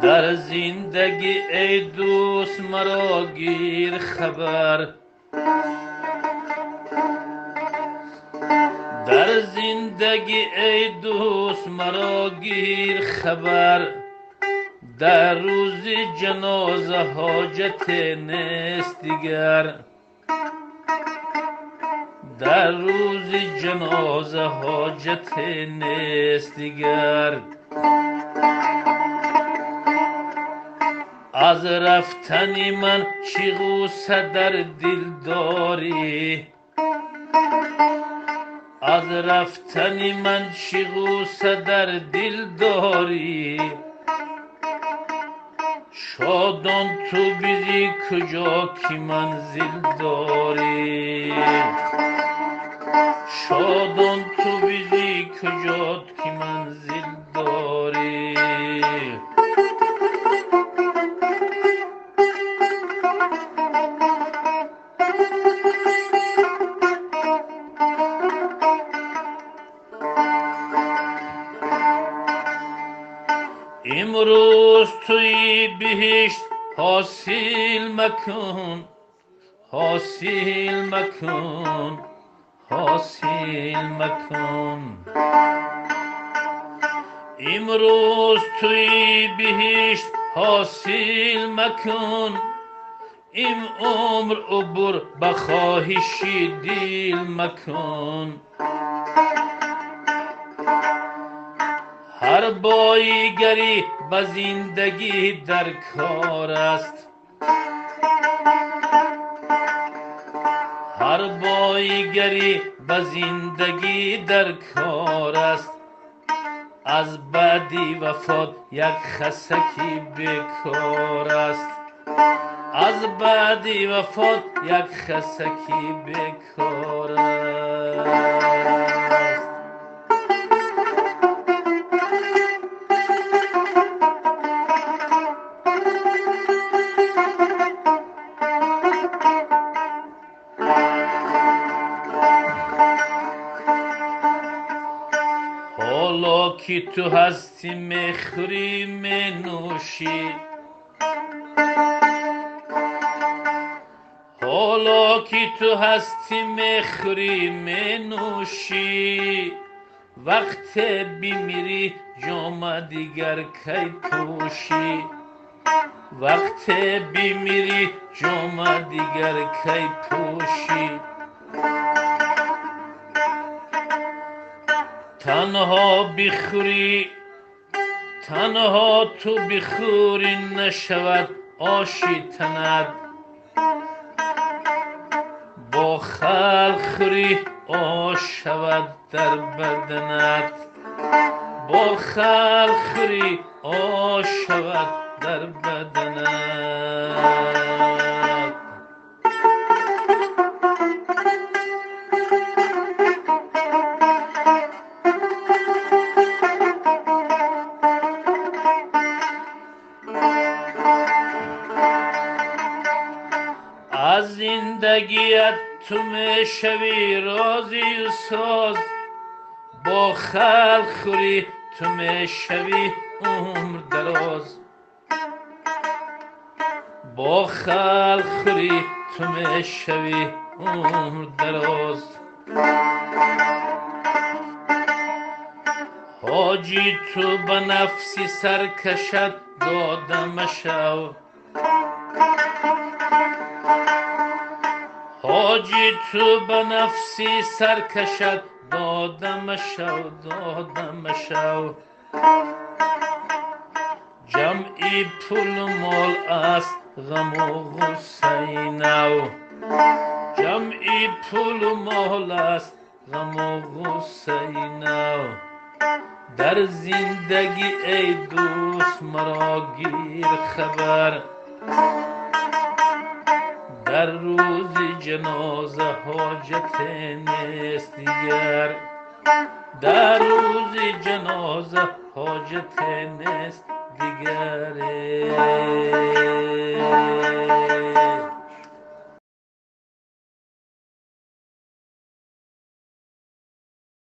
در زندگی ای دوست مرا گیر خبر، در زندگی ای دوست مرا گیر خبر. در روز جنازه حاجت نیست دیگر، در روز جنازه حاجت نیست دیگر. از رفتن من چه غوسه در دل داری، از رفتن من چه غوسه در دل داری. شادان تو بیزی کجا که منزل داری، شادان تو بیزی کجا که منزل داری. امروز توی بهشت حاصل مکن، حاصل مکن، حاصل مکن. امروز توی بهشت حاصل مکن، این عمر عبور به خواهش دل مکن. هر بایگری به زندگی در کار است، هر بایگری به زندگی در کار است. از بعدی وفات یک خسکی بیکار است، از بعدی وفات یک خسکی بیکار است. حالا که تو هستی میخوری مینوشی، حالا که تو هستی میخوری مینوشی. وقت بمیری جام دیگر کی پوشی، وقت بمیری جام دیگر کی پوشی. تنها بخوری، تنها تو بخوری نشود آشی تنت. با خلق خوری آش شود در بدنت، با خلق خوری آش شود در بدنت. از زندگیت تو میشوی راضی ساز، با خلق خوری تو میشوی عمر دراز. با خلق خوری تو میشوی عمر دراز. حاجی تو به نفسی سرکشت داده مشو، حاجی تو به نفسی سرکشت داده مشو، داده مشو. جمعی پول مال است غم و غصه نو، جمعی پول مال است غم و غصه نو. در زندگی ای دوست مرا گیر خبر، در روز جنازه حاجت نیست دیگر، در روز جنازه حاجت نیست دیگره.